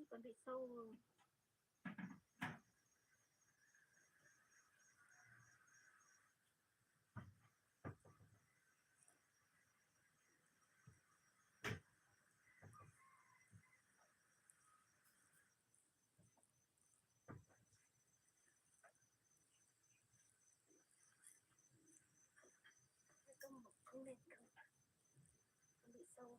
Còn bị sâu rồi. Không lên được. Con bị sâu.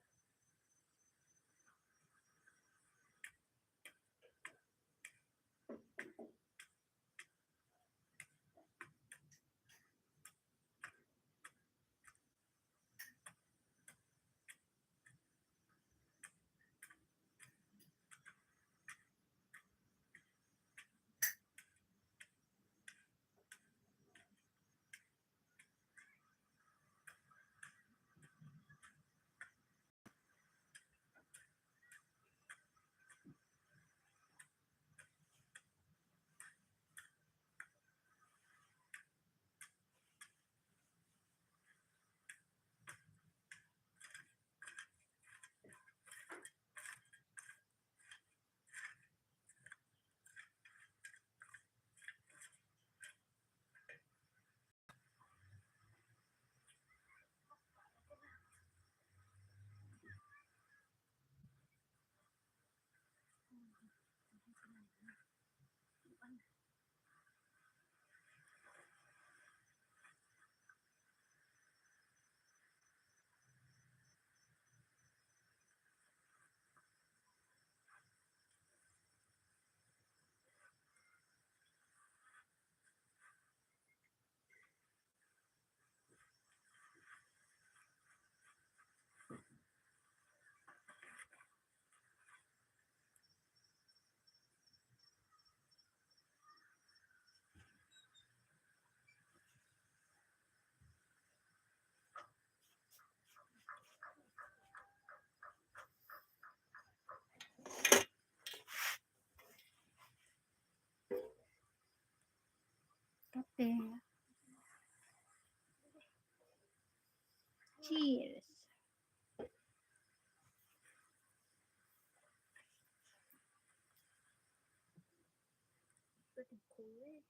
Kape. Cheers. Tôi tỉnh cuối.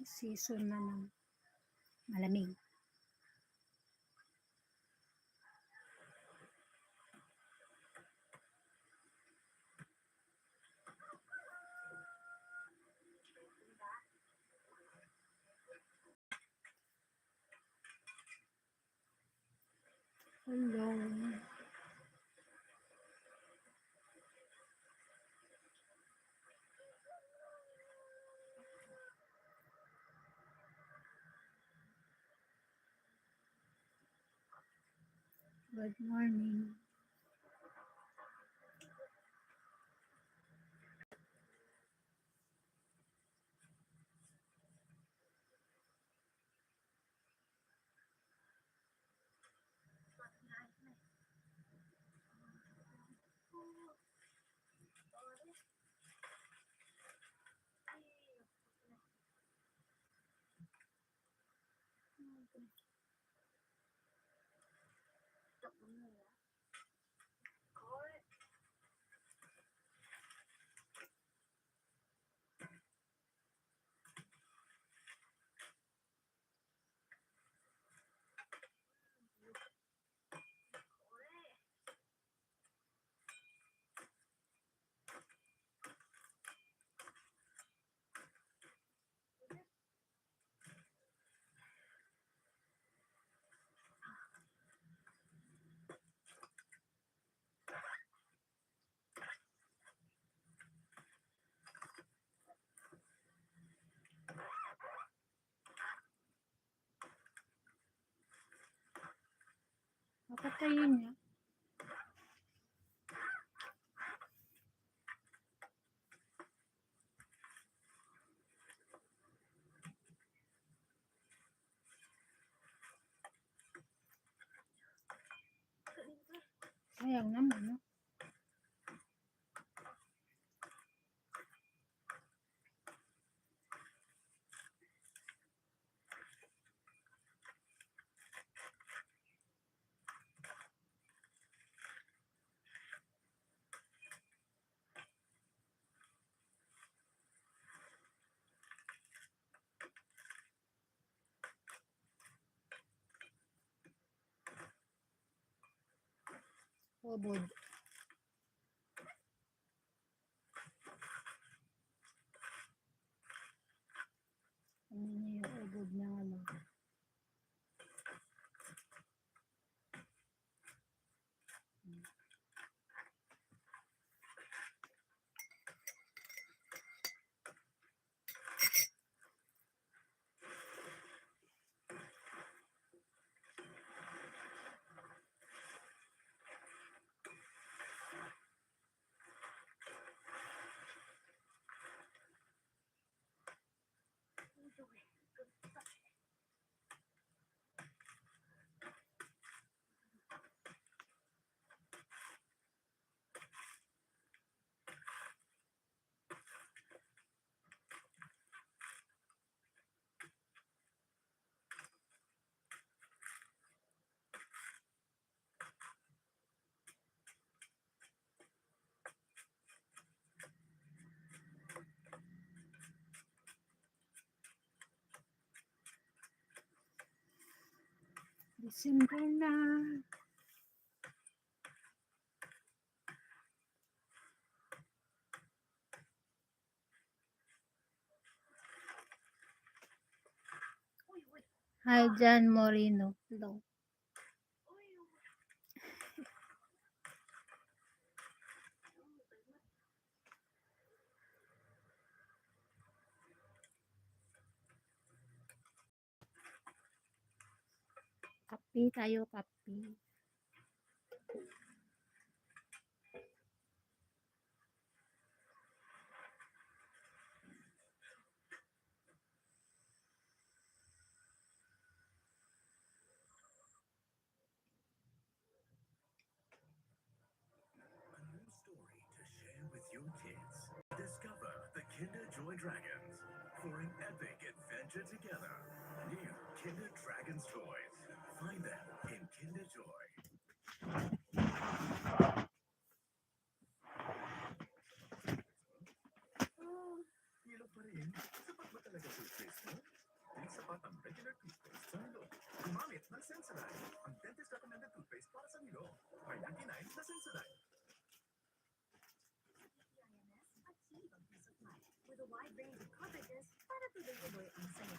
Season na ng malamig. Hello. Good morning. Động người á. Patayin niya. Sayang naman, no? Ubod. Ano niya yung ubod na ano. December na. Hi, John Moreno. Hello. Kape tayo, kape. With your kids. Discover the Kinder Joy Dragons for an epic adventure together. New Kinder Dragons toys. Find them in Kinder Joy. Yelo pa rin. Sapat ba talaga toothpaste mo? Di sapat ang regular toothpaste sa Milo. Gumamit ng Sensodyne, ang dentist recommended toothpaste para sa Milo. May 99 na Sensodyne. With a wide range of coverages para tuloy-tuloy ang saya.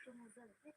Sumusunod.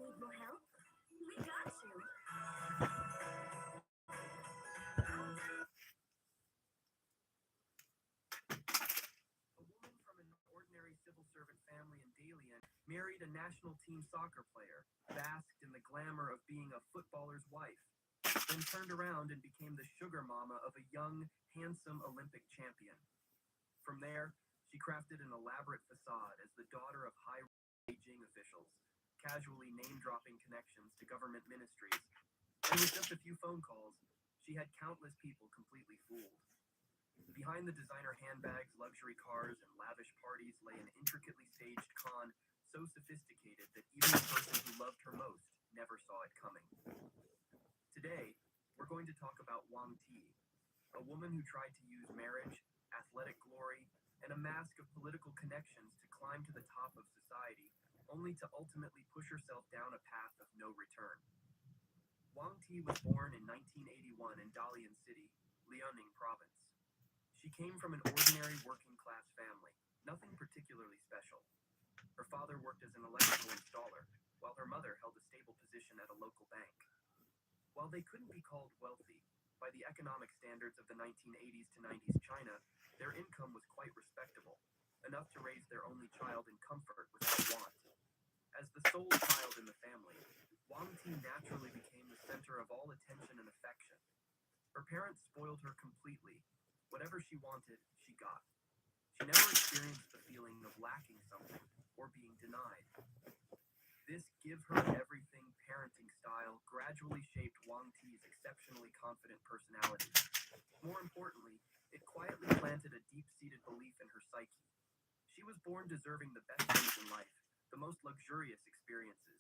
Need more help? We got you. A woman from an ordinary civil servant family in Dalian married a national team soccer player, basked in the glamour of being a footballer's wife, then turned around and became the sugar mama of a young, handsome Olympic champion. From there, she crafted an elaborate facade as the daughter of high Beijing officials, casually name-dropping connections to government ministries, and with just a few phone calls, she had countless people completely fooled. Behind the designer handbags, luxury cars, and lavish parties lay an intricately staged con so sophisticated that even the person who loved her most never saw it coming. Today, we're going to talk about Wang Ti, a woman who tried to use marriage, athletic glory, and a mask of political connections to climb to the top of society, only to ultimately push herself down a path of no return. Wang Ti was born in 1981 in Dalian City, Liaoning Province. She came from an ordinary working-class family, nothing particularly special. Her father worked as an electrical installer, while her mother held a stable position at a local bank. While they couldn't be called wealthy, by the economic standards of the 1980s to 90s China, their income was quite respectable, enough to raise their only child in comfort without want. As the sole child in the family, Wang Ti naturally became the center of all attention and affection. Her parents spoiled her completely. Whatever she wanted, she got. She never experienced the feeling of lacking something or being denied. This give her everything parenting style gradually shaped Wang Ti's exceptionally confident personality. More importantly, it quietly planted a deep-seated belief in her psyche. She was born deserving the best things in life, the most luxurious experiences.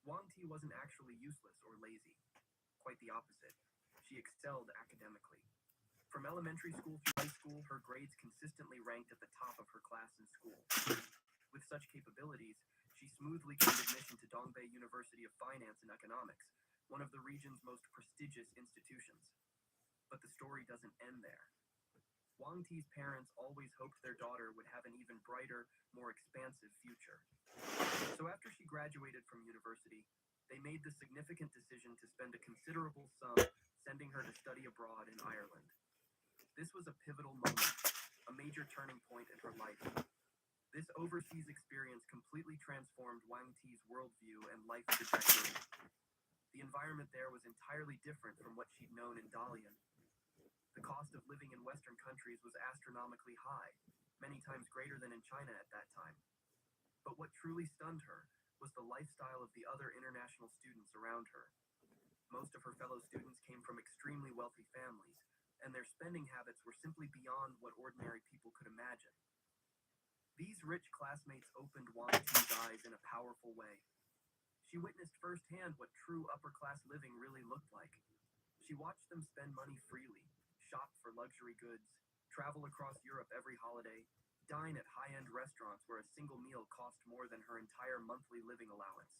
Wang Ti wasn't actually useless or lazy. Quite the opposite. She excelled academically. From elementary school through high school, her grades consistently ranked at the top of her class in school. With such capabilities, she smoothly gained admission to Dongbei University of Finance and Economics, one of the region's most prestigious institutions. But the story doesn't end there. Wang Ti's parents always hoped their daughter would have an even brighter, more expansive future. So after she graduated from university, they made the significant decision to spend a considerable sum sending her to study abroad in Ireland. This was a pivotal moment, a major turning point in her life. This overseas experience completely transformed Wang Ti's worldview and life trajectory. The environment there was entirely different from what she'd known in Dalian. The cost of living in Western countries was astronomically high, many times greater than in China at that time. But what truly stunned her was the lifestyle of the other international students around her. Most of her fellow students came from extremely wealthy families, and their spending habits were simply beyond what ordinary people could imagine. These rich classmates opened Wang Ti's eyes in a powerful way. She witnessed firsthand what true upper-class living really looked like. She watched them spend money freely, shop for luxury goods, travel across Europe every holiday, dine at high-end restaurants where a single meal cost more than her entire monthly living allowance.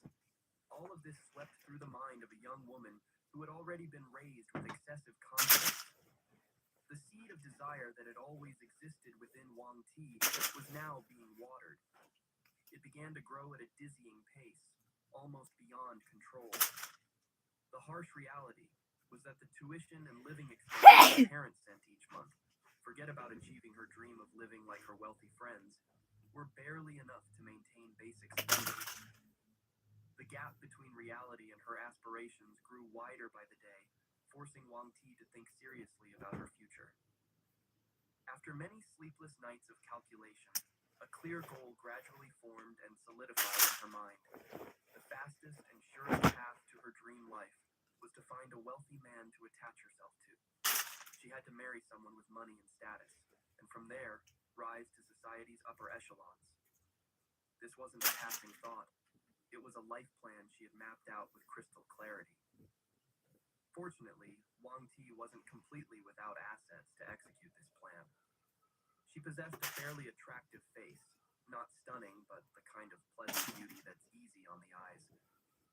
All of this swept through the mind of a young woman who had already been raised with excessive confidence. The seed of desire that had always existed within Wang Ti was now being watered. It began to grow at a dizzying pace, almost beyond control. The harsh reality was that the tuition and living expenses her parents sent each month, forget about achieving her dream of living like her wealthy friends, were barely enough to maintain basic spending. The gap between reality and her aspirations grew wider by the day, forcing Wang Ti to think seriously about her future. After many sleepless nights of calculation, a clear goal gradually formed and solidified in her mind. The fastest and surest path to her dream life was to find a wealthy man to attach herself to. She had to marry someone with money and status, and from there, rise to society's upper echelons. This wasn't a passing thought. It was a life plan she had mapped out with crystal clarity. Fortunately, Wang Ti wasn't completely without assets to execute this plan. She possessed a fairly attractive face, not stunning, but the kind of pleasant beauty that's easy on the eyes.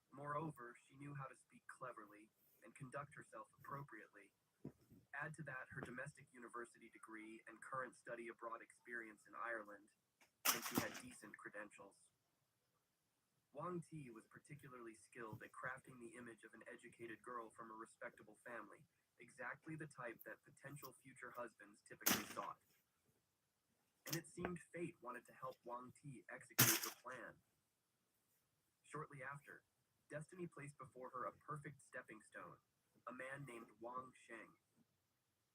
Moreover, she knew how to speak cleverly and conduct herself appropriately. Add to that her domestic university degree and current study abroad experience in Ireland, and she had decent credentials. Wang Ti was particularly skilled at crafting the image of an educated girl from a respectable family, exactly the type that potential future husbands typically sought. And it seemed fate wanted to help Wang Ti execute her plan. Shortly after, destiny placed before her a perfect stepping stone, a man named Wang Sheng.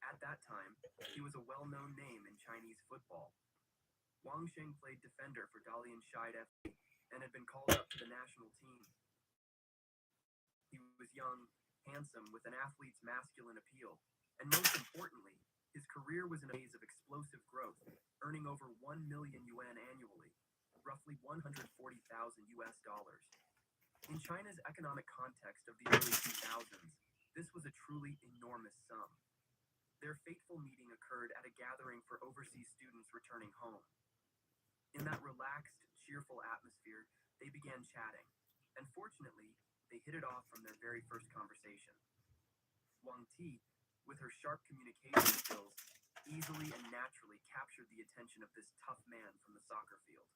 At that time, he was a well-known name in Chinese football. Wang Sheng played defender for Dalian Shide FC and had been called up to the national team. He was young, handsome, with an athlete's masculine appeal, and most importantly, his career was in a phase of explosive growth, earning over 1 million yuan annually, roughly $140,000 US. In China's economic context of the early 2000s, this was a truly enormous sum. Their fateful meeting occurred at a gathering for overseas students returning home. In that relaxed, cheerful atmosphere, they began chatting, and fortunately, they hit it off from their very first conversation. Wang Ti, with her sharp communication skills, easily and naturally captured the attention of this tough man from the soccer field.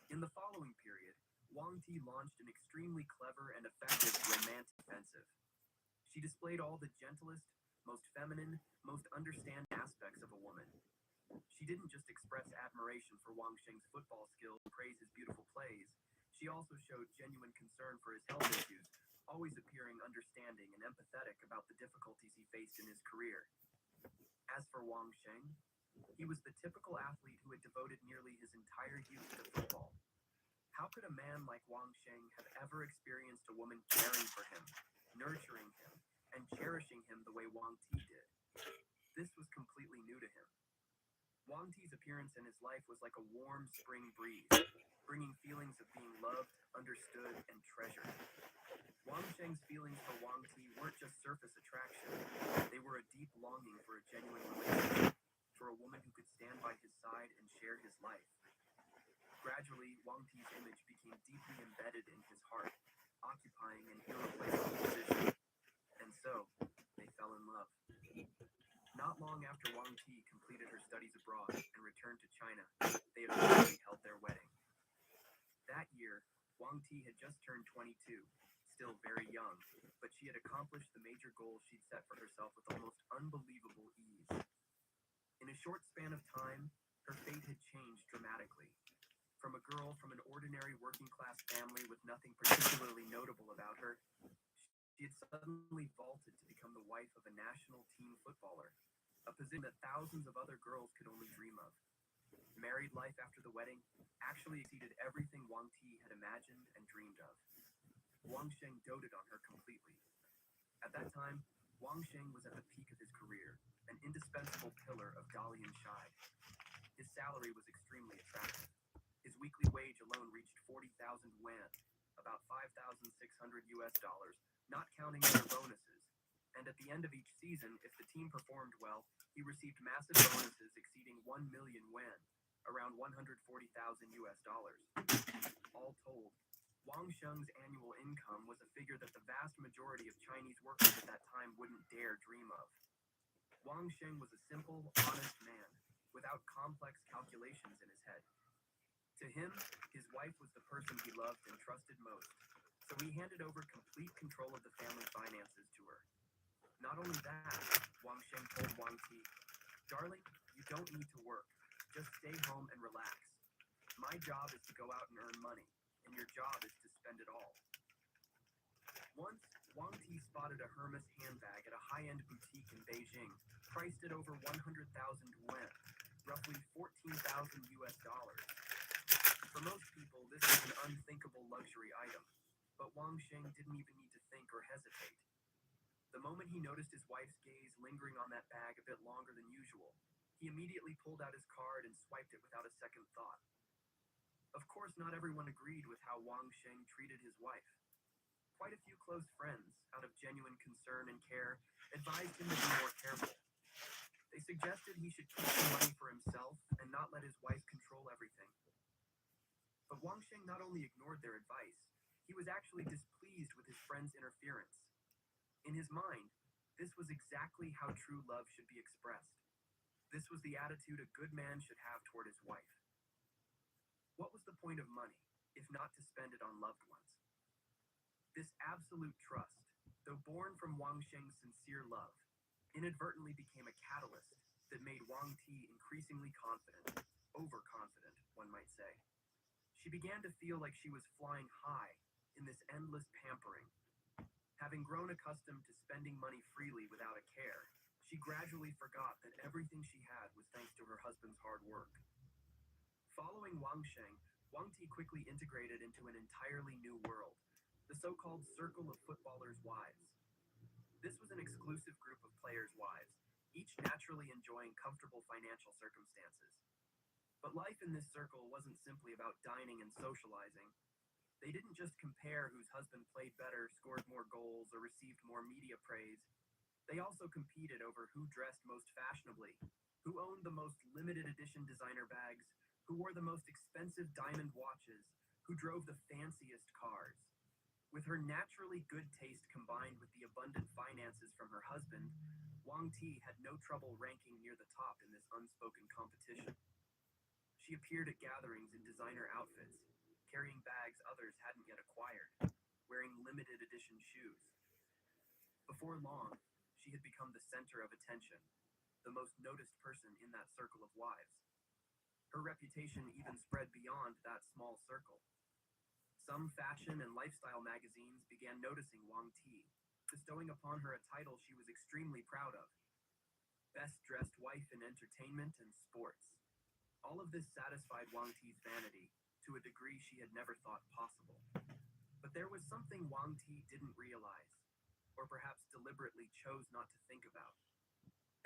In the following period, Wang Ti launched an extremely clever and effective romantic offensive. She displayed all the gentlest, most feminine, most understanding aspects of a woman. She didn't just express admiration for Wang Sheng's football skills and praise his beautiful plays. She also showed genuine concern for his health issues, always appearing understanding and empathetic about the difficulties he faced in his career. As for Wang Sheng, he was the typical athlete who had devoted nearly his entire youth to football. How could a man like Wang Sheng have ever experienced a woman caring for him, nurturing him, and cherishing him the way Wang Ti did? This was completely new to him. Wang Ti's appearance in his life was like a warm spring breeze, bringing feelings of being loved, understood, and treasured. Wang Sheng's feelings for Wang Ti weren't just surface attraction. They were a deep longing for a genuine relationship, for a woman who could stand by his side and share his life. Gradually, Wang Ti's image became deeply embedded in his heart, occupying an irreplaceable position. And so, they fell in love. Not long after Wang Ti completed her studies abroad and returned to China, they officially held their wedding. That year, Wang Ti had just turned 22, still very young, but she had accomplished the major goals she'd set for herself with almost unbelievable ease. In a short span of time, her fate had changed dramatically. From a girl from an ordinary working-class family with nothing particularly notable about her, she had suddenly vaulted to become the wife of a national team footballer, a position that thousands of other girls could only dream of. Married life after the wedding actually exceeded everything Wang Ti had imagined and dreamed of. Wang Sheng doted on her completely. At that time, Wang Sheng was at the peak of his career, an indispensable pillar of Dalian Shide. His salary was extremely attractive. His weekly wage alone reached 40,000 yuan, about 5,600 US dollars, not counting other bonuses. And at the end of each season, if the team performed well, he received massive bonuses exceeding 1 million yuan, around 140,000 US dollars. All told, Wang Sheng's annual income was a figure that the vast majority of Chinese workers at that time wouldn't dare dream of. Wang Sheng was a simple, honest man, without complex calculations in his head. To him, his wife was the person he loved and trusted most, so he handed over complete control of the family finances to her. Not only that, Wang Sheng told Wang Ti, "Darling, you don't need to work. Just stay home and relax. My job is to go out and earn money, and your job is to spend it all." Once, Wang Ti spotted a Hermes handbag at a high-end boutique in Beijing, priced at over 100,000 yuan, roughly 14,000 US dollars. For most people, this was an unthinkable luxury item, but Wang Sheng didn't even need to think or hesitate. The moment he noticed his wife's gaze lingering on that bag a bit longer than usual, he immediately pulled out his card and swiped it without a second thought. Of course, not everyone agreed with how Wang Sheng treated his wife. Quite a few close friends, out of genuine concern and care, advised him to be more careful. They suggested he should keep the money for himself and not let his wife control everything. But Wang Sheng not only ignored their advice, he was actually displeased with his friend's interference. In his mind, this was exactly how true love should be expressed. This was the attitude a good man should have toward his wife. What was the point of money, if not to spend it on loved ones? This absolute trust, though born from Wang Sheng's sincere love, inadvertently became a catalyst that made Wang Ti increasingly confident, overconfident, one might say. She began to feel like she was flying high in this endless pampering. Having grown accustomed to spending money freely without a care, she gradually forgot that everything she had was thanks to her husband's hard work. Following Wang Sheng, Wang Ti quickly integrated into an entirely new world, the so-called Circle of Footballers' Wives. This was an exclusive group of players' wives, each naturally enjoying comfortable financial circumstances. But life in this circle wasn't simply about dining and socializing. They didn't just compare whose husband played better, scored more goals, or received more media praise. They also competed over who dressed most fashionably, who owned the most limited edition designer bags, who wore the most expensive diamond watches, who drove the fanciest cars. With her naturally good taste combined with the abundant finances from her husband, Wang Ti had no trouble ranking near the top in this unspoken competition. She appeared at gatherings in designer outfits, carrying bags others hadn't yet acquired, wearing limited edition shoes. Before long, she had become the center of attention, the most noticed person in that circle of wives. Her reputation even spread beyond that small circle. Some fashion and lifestyle magazines began noticing Wang Ti, bestowing upon her a title she was extremely proud of: Best Dressed Wife in Entertainment and Sports. All of this satisfied Wang Ti's vanity to a degree she had never thought possible. But there was something Wang Ti didn't realize, or perhaps deliberately chose not to think about.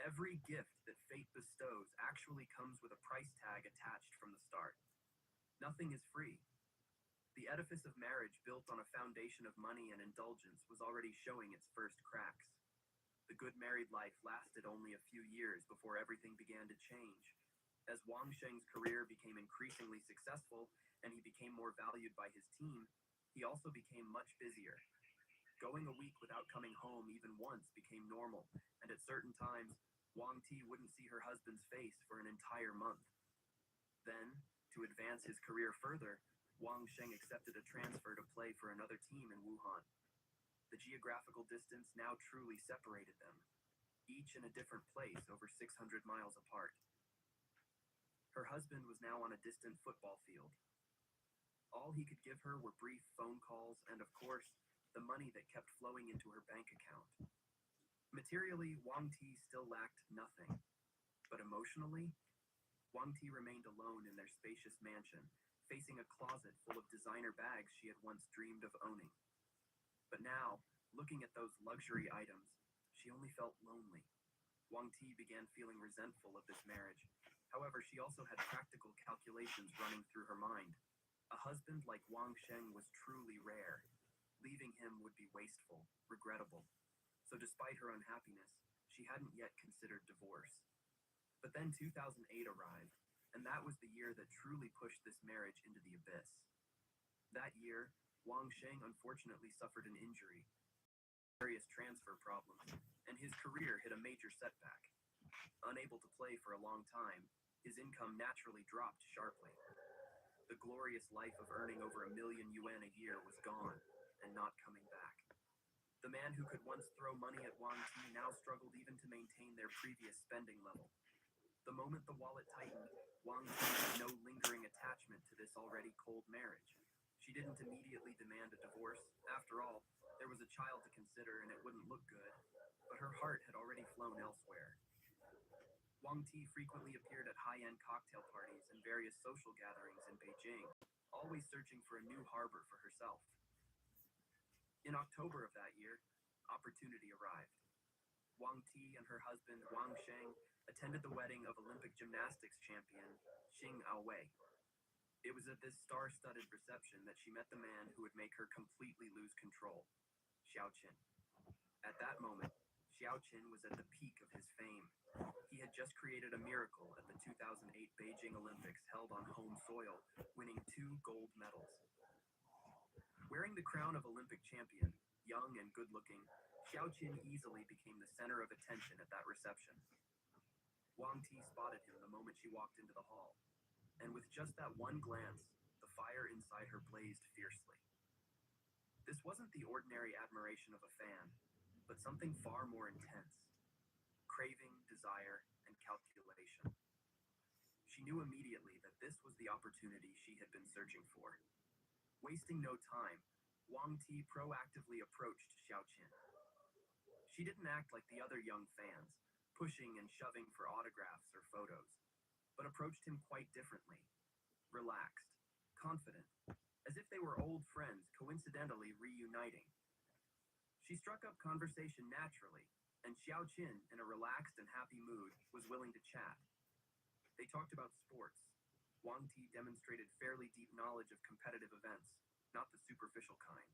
Every gift that fate bestows actually comes with a price tag attached from the start. Nothing is free. The edifice of marriage built on a foundation of money and indulgence was already showing its first cracks. The good married life lasted only a few years before everything began to change. As Wang Sheng's career became increasingly successful and he became more valued by his team, he also became much busier. Going a week without coming home even once became normal, and at certain times, Wang Ti wouldn't see her husband's face for an entire month. Then, to advance his career further, Wang Sheng accepted a transfer to play for another team in Wuhan. The geographical distance now truly separated them, each in a different place over 600 miles apart. Her husband was now on a distant football field. All he could give her were brief phone calls and, of course, the money that kept flowing into her bank account. Materially, Wang Ti still lacked nothing. But emotionally, Wang Ti remained alone in their spacious mansion, facing a closet full of designer bags she had once dreamed of owning. But now, looking at those luxury items, she only felt lonely. Wang Ti began feeling resentful of this marriage. However, she also had practical calculations running through her mind. A husband like Wang Sheng was truly rare. Leaving him would be wasteful, regrettable. So despite her unhappiness, she hadn't yet considered divorce. But then 2008 arrived, and that was the year that truly pushed this marriage into the abyss. That year, Wang Sheng unfortunately suffered an injury, various transfer problems, and his career hit a major setback. Unable to play for a long time, his income naturally dropped sharply. The glorious life of earning over 1,000,000 yuan a year was gone and not coming back. The man who could once throw money at Wang Ti now struggled even to maintain their previous spending level. The moment the wallet tightened, Wang Ti had no lingering attachment to this already cold marriage. She didn't immediately demand a divorce. After all, there was a child to consider and it wouldn't look good. But her heart had already flown elsewhere. Wang Ti frequently appeared at high-end cocktail parties and various social gatherings in Beijing, always searching for a new harbor for herself. In October of that year, opportunity arrived. Wang Ti and her husband, Wang Sheng, attended the wedding of Olympic gymnastics champion Xing Aowei. It was at this star-studded reception that she met the man who would make her completely lose control, Xiao Qin. At that moment, Xiao Qin was at the peak of his fame. He had just created a miracle at the 2008 Beijing Olympics held on home soil, winning 2 gold medals. Wearing the crown of Olympic champion, young and good-looking, Xiao Qin easily became the center of attention at that reception. Wang Ti spotted him the moment she walked into the hall, and with just that one glance, the fire inside her blazed fiercely. This wasn't the ordinary admiration of a fan, but something far more intense. Craving, desire, and calculation. She knew immediately that this was the opportunity she had been searching for. Wasting no time, Wang Ti proactively approached Xiao Qin. She didn't act like the other young fans, pushing and shoving for autographs or photos, but approached him quite differently. Relaxed, confident, as if they were old friends coincidentally reuniting. She struck up conversation naturally, and Xiao Qin, in a relaxed and happy mood, was willing to chat. They talked about sports. Wang Ti demonstrated fairly deep knowledge of competitive events, not the superficial kind.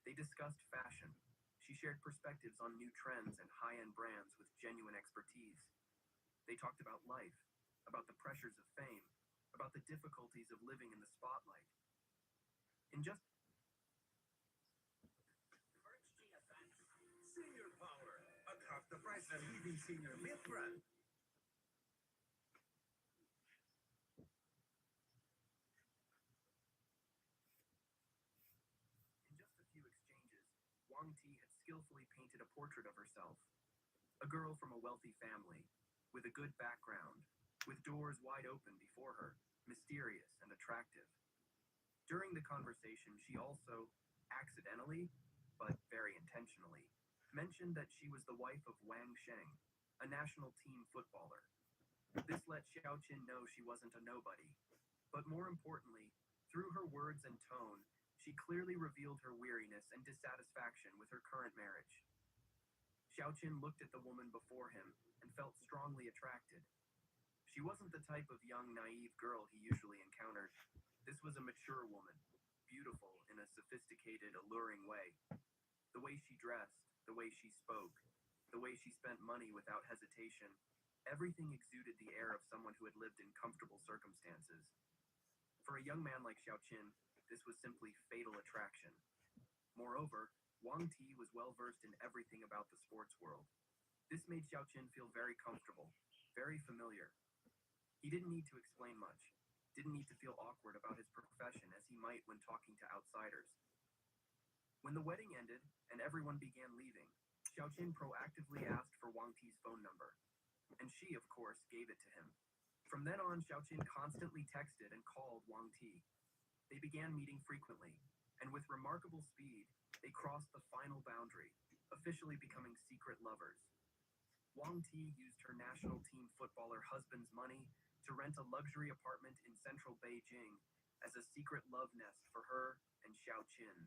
They discussed fashion. She shared perspectives on new trends and high-end brands with genuine expertise. They talked about life, about the pressures of fame, about the difficulties of living in the spotlight. In just Senior power at half the price of leading senior milk brand. In just a few exchanges, Wang Ti had skillfully painted a portrait of herself. A girl from a wealthy family, with a good background, with doors wide open before her, mysterious and attractive. During the conversation, she also, accidentally, but very intentionally, mentioned that she was the wife of Wang Sheng, a national team footballer. This let Xiao Qin know she wasn't a nobody. But more importantly, through her words and tone, she clearly revealed her weariness and dissatisfaction with her current marriage. Xiao Qin looked at the woman before him and felt strongly attracted. She wasn't the type of young, naive girl he usually encountered. This was a mature woman, beautiful in a sophisticated, alluring way. The way she dressed, the way she spoke, the way she spent money without hesitation, everything exuded the air of someone who had lived in comfortable circumstances. For a young man like Xiao Qin, this was simply fatal attraction. Moreover, Wang Ti was well versed in everything about the sports world. This made Xiao Qin feel very comfortable, very familiar. He didn't need to explain much, didn't need to feel awkward about his profession as he might when talking to outsiders. When the wedding ended and everyone began leaving, Xiaoqin proactively asked for Wang Ti's phone number, and she, of course, gave it to him. From then on, Xiaoqin constantly texted and called Wang Ti. They began meeting frequently, and with remarkable speed, they crossed the final boundary, officially becoming secret lovers. Wang Ti used her national team footballer husband's money to rent a luxury apartment in central Beijing as a secret love nest for her and Xiaoqin.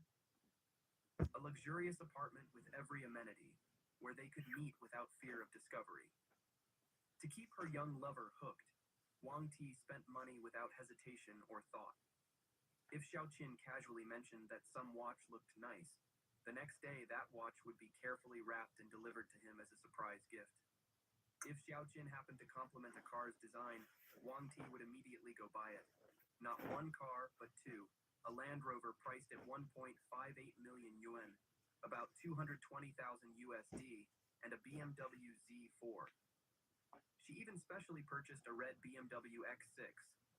A luxurious apartment with every amenity, where they could meet without fear of discovery. To keep her young lover hooked, Wang Ti spent money without hesitation or thought. If Xiaoqin casually mentioned that some watch looked nice, the next day that watch would be carefully wrapped and delivered to him as a surprise gift. If Xiaoqin happened to compliment a car's design, Wang Ti would immediately go buy it. Not one car, but two. A Land Rover priced at 1.58 million yuan, about 220,000 USD, and a BMW Z4. She even specially purchased a red BMW X6,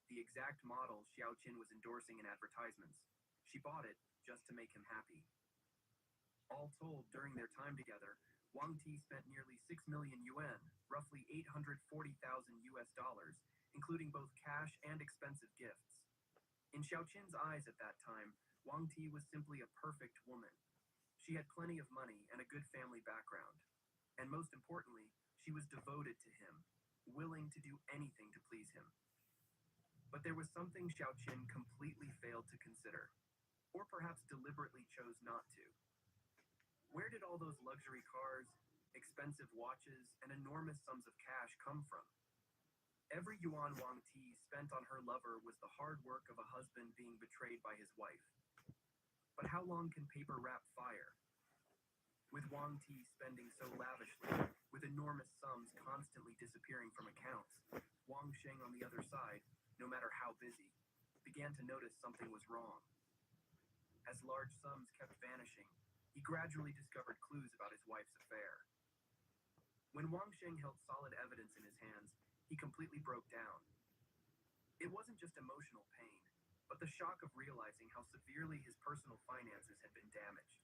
the exact model Xiaoqin was endorsing in advertisements. She bought it just to make him happy. All told, during their time together, Wang Ti spent nearly 6 million yuan, roughly 840,000 US dollars, including both cash and expensive gifts. In Xiaoqin's eyes at that time, Wang Ti was simply a perfect woman. She had plenty of money and a good family background. And most importantly, she was devoted to him, willing to do anything to please him. But there was something Xiaoqin completely failed to consider, or perhaps deliberately chose not to. Where did all those luxury cars, expensive watches, and enormous sums of cash come from? Every yuan Wang Ti spent on her lover was the hard work of a husband being betrayed by his wife. But how long can paper wrap fire? With Wang Ti spending so lavishly, with enormous sums constantly disappearing from accounts, Wang Sheng on the other side, no matter how busy, began to notice something was wrong. As large sums kept vanishing, he gradually discovered clues about his wife's affair. When Wang Sheng held solid evidence in his hands, he completely broke down. It wasn't just emotional pain, but the shock of realizing how severely his personal finances had been damaged.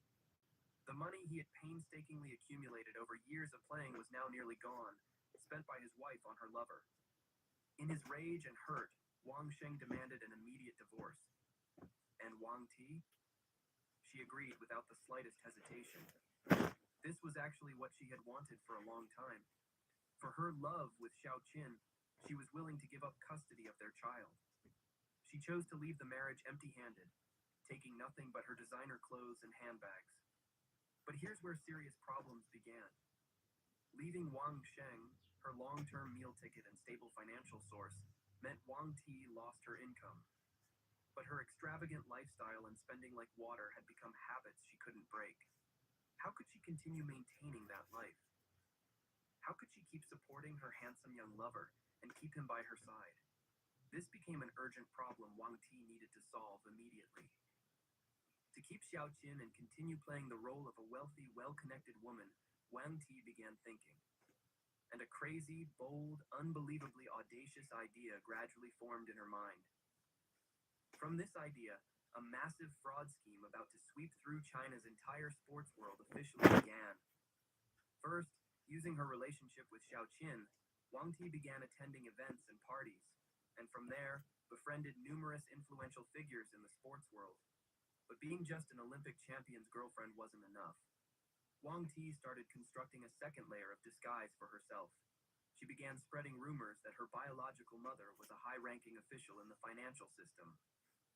The money he had painstakingly accumulated over years of playing was now nearly gone, spent by his wife on her lover. In his rage and hurt, Wang Sheng demanded an immediate divorce. And Wang Ti? She agreed without the slightest hesitation. This was actually what she had wanted for a long time. For her love with Xiaoqin, she was willing to give up custody of their child. She chose to leave the marriage empty-handed, taking nothing but her designer clothes and handbags. But here's where serious problems began. Leaving Wang Sheng, her long-term meal ticket and stable financial source, meant Wang Ti lost her income. But her extravagant lifestyle and spending like water had become habits she couldn't break. How could she continue maintaining that life? How could she keep supporting her handsome young lover and keep him by her side? This became an urgent problem Wang Ti needed to solve immediately. To keep Xiaoqin and continue playing the role of a wealthy, well-connected woman, Wang Ti began thinking. And a crazy, bold, unbelievably audacious idea gradually formed in her mind. From this idea, a massive fraud scheme about to sweep through China's entire sports world officially began. First, using her relationship with Xiaoqin, Wang Ti began attending events and parties, and from there, befriended numerous influential figures in the sports world. But being just an Olympic champion's girlfriend wasn't enough. Wang Ti started constructing a second layer of disguise for herself. She began spreading rumors that her biological mother was a high-ranking official in the financial system,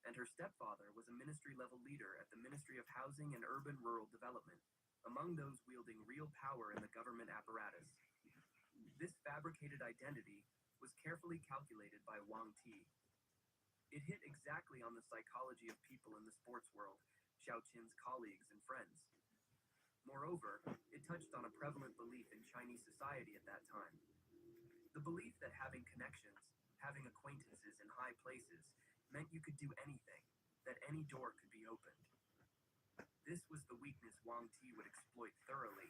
and her stepfather was a ministry-level leader at the Ministry of Housing and Urban Rural Development, among those wielding real power in the government apparatus. This fabricated identity was carefully calculated by Wang Ti. It hit exactly on the psychology of people in the sports world, Xiaoqin's colleagues and friends. Moreover, it touched on a prevalent belief in Chinese society at that time. The belief that having connections, having acquaintances in high places, meant you could do anything, that any door could be opened. This was the weakness Wang Ti would exploit thoroughly.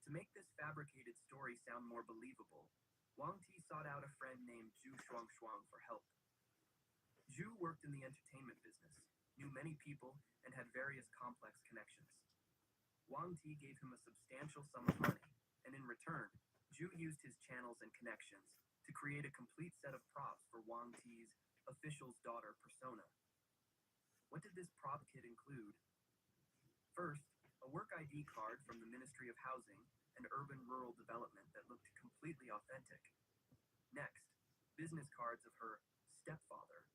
To make this fabricated story sound more believable, Wang Ti sought out a friend named Zhu Shuangshuang for help. Zhu worked in the entertainment business, knew many people, and had various complex connections. Wang Ti gave him a substantial sum of money, and in return, Zhu used his channels and connections to create a complete set of props for Wang Ti's official's daughter persona. What did this prop kit include? First, a work ID card from the Ministry of Housing and Urban Rural Development that looked completely authentic. Next, business cards of her stepfather,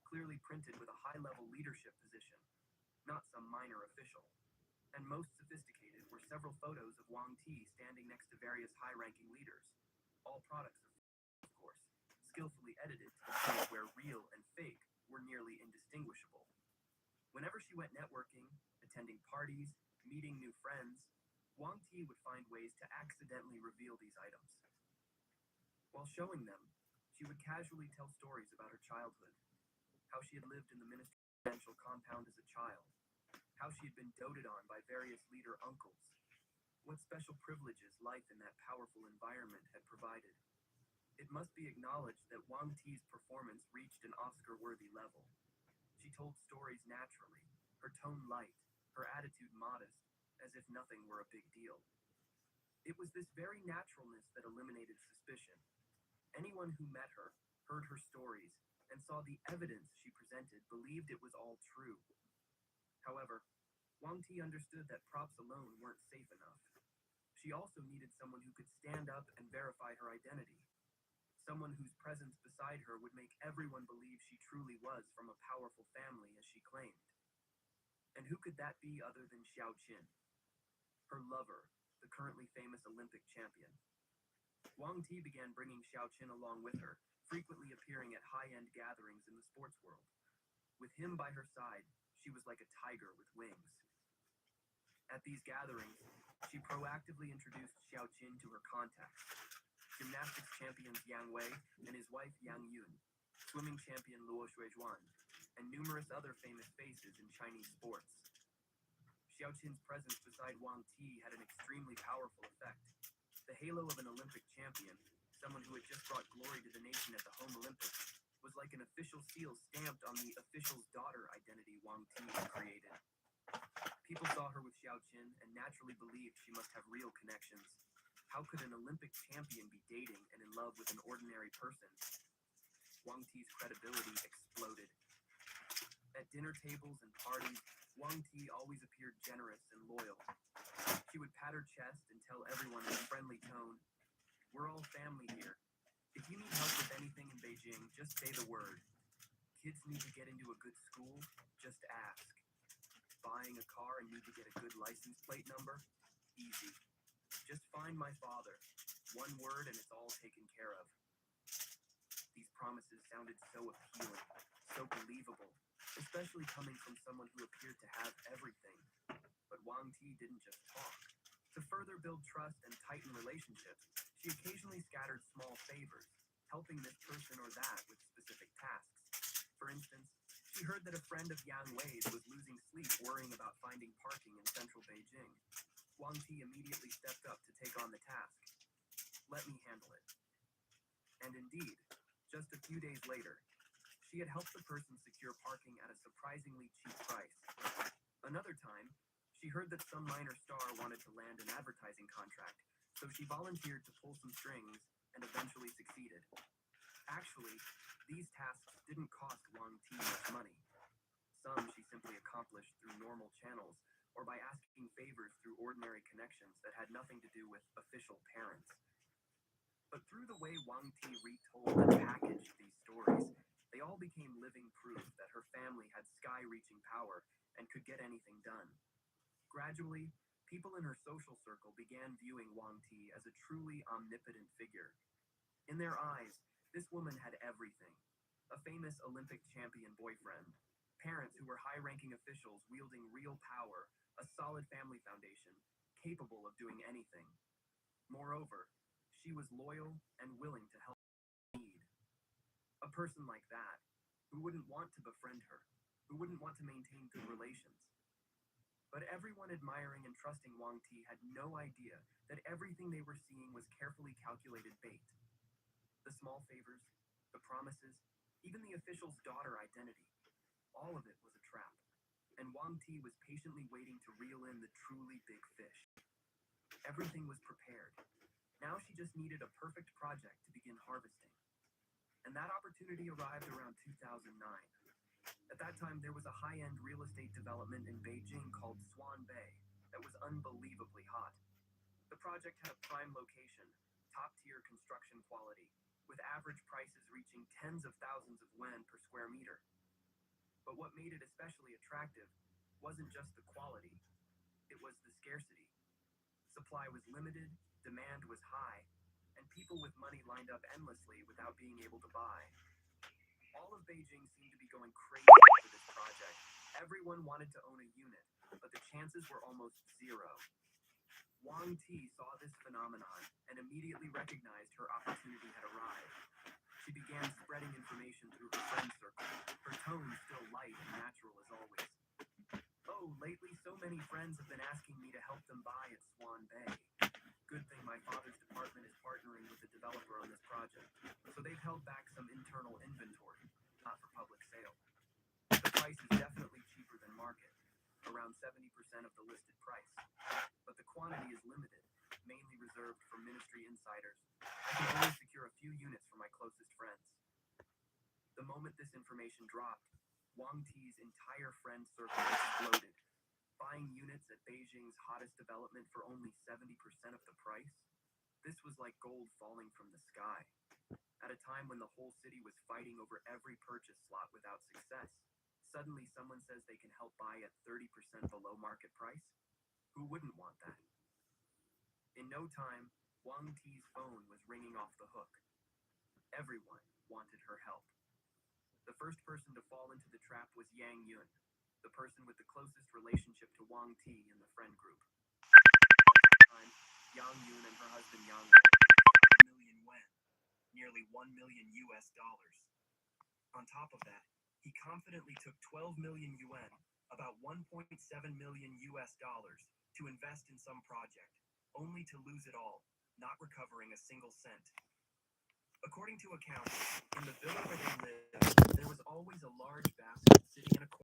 clearly printed with a high-level leadership position, not some minor official. And most sophisticated were several photos of Wang Ti standing next to various high-ranking leaders, all products of course, skillfully edited to the point where real and fake were nearly indistinguishable. Whenever she went networking, attending parties, meeting new friends, Wang Ti would find ways to accidentally reveal these items. While showing them, she would casually tell stories about her childhood, how she had lived in the ministerial compound as a child, how she had been doted on by various leader uncles, what special privileges life in that powerful environment had provided. It must be acknowledged that Wang Ti's performance reached an Oscar-worthy level. She told stories naturally, her tone light, her attitude modest, as if nothing were a big deal. It was this very naturalness that eliminated suspicion. Anyone who met her, heard her stories, and saw the evidence she presented believed it was all true. However, Wang Ti understood that props alone weren't safe enough. She also needed someone who could stand up and verify her identity. Someone whose presence beside her would make everyone believe she truly was from a powerful family as she claimed. And who could that be other than Xiao Qin? Her lover, the currently famous Olympic champion. Wang Ti began bringing Xiao Qin along with her, frequently appearing at high-end gatherings in the sports world. With him by her side, she was like a tiger with wings. At these gatherings, she proactively introduced Xiao Qin to her contacts: gymnastics champions Yang Wei and his wife Yang Yun, swimming champion Luo Shuizhuan, and numerous other famous faces in Chinese sports. Xiao Qin's presence beside Wang Ti had an extremely powerful effect. The halo of an Olympic champion, someone who had just brought glory to the nation at the home Olympics, was like an official seal stamped on the official's daughter identity Wang Ti had created. People saw her with Xiao Qin and naturally believed she must have real connections. How could an Olympic champion be dating and in love with an ordinary person? Wang Ti's credibility exploded. At dinner tables and parties, Wang Ti always appeared generous and loyal. She would pat her chest and tell everyone in a friendly tone, "We're all family here. If you need help with anything in Beijing, just say the word. Kids need to get into a good school, just ask. Buying a car and need to get a good license plate number? Easy. Just find my father. One word and it's all taken care of." These promises sounded so appealing, so believable, especially coming from someone who appeared to have everything. But Wang Ti didn't just talk. To further build trust and tighten relationships, she occasionally scattered small favors, helping this person or that with specific tasks. For instance, she heard that a friend of Yang Wei's was losing sleep worrying about finding parking in central Beijing. Wang Ti immediately stepped up to take on the task. "Let me handle it." And indeed, just a few days later, she had helped the person secure parking at a surprisingly cheap price. Another time, she heard that some minor star wanted to land an advertising contract, so she volunteered to pull some strings and eventually succeeded. Actually, these tasks didn't cost Wang Ti much money. Some she simply accomplished through normal channels or by asking favors through ordinary connections that had nothing to do with official parents. But through the way Wang Ti retold and packaged these stories, they all became living proof that her family had sky-reaching power and could get anything done. Gradually, people in her social circle began viewing Wang Ti as a truly omnipotent figure. In their eyes, this woman had everything: a famous Olympic champion boyfriend, parents who were high-ranking officials wielding real power, a solid family foundation, capable of doing anything. Moreover, she was loyal and willing to help in need. A person like that, who wouldn't want to befriend her, who wouldn't want to maintain good relations. But everyone admiring and trusting Wang Ti had no idea that everything they were seeing was carefully calculated bait. The small favors, the promises, even the official's daughter identity, all of it was a trap. and Wang Ti was patiently waiting to reel in the truly big fish. Everything was prepared. Now she just needed a perfect project to begin harvesting. And that opportunity arrived around 2009. At that time, there was a high-end real estate development in Beijing called Swan Bay that was unbelievably hot. The project had a prime location, top-tier construction quality, with average prices reaching tens of thousands of yuan per square meter. But what made it especially attractive wasn't just the quality, it was the scarcity. Supply was limited, demand was high, and people with money lined up endlessly without being able to buy. All of Beijing seemed to be going crazy for this project. Everyone wanted to own a unit, but the chances were almost zero. Wang Ti saw this phenomenon and immediately recognized her opportunity had arrived. She began spreading information through her friend circle, her tone still light and natural as always. Oh, lately so many friends have been asking me to help them buy at Swan Bay. Good thing my father's department is partnering with the developer on this project, so they've held back some internal inventory, not for public sale. The price is definitely cheaper than market, around 70% of the listed price, but the quantity is limited, mainly reserved for ministry insiders. I can only secure a few units for my closest friends. The moment this information dropped, Wang Ti's entire friend circle exploded. Buying units at Beijing's hottest development for only 70% of the price? This was like gold falling from the sky. At a time when the whole city was fighting over every purchase slot without success, suddenly someone says they can help buy at 30% below market price? Who wouldn't want that? In no time, Wang Ti's phone was ringing off the hook. Everyone wanted her help. The first person to fall into the trap was Yang Yun, the person with the closest relationship to Wang Ti in the friend group. At that time, Yang Yun and her husband Yang Wei million yuan, nearly 1 million US dollars. On top of that, he confidently took 12 million yuan, about 1.7 million US dollars, to invest in some project, only to lose it all, not recovering a single cent. According to accounts, in the villa where they lived, there was always a large basket sitting in a corner.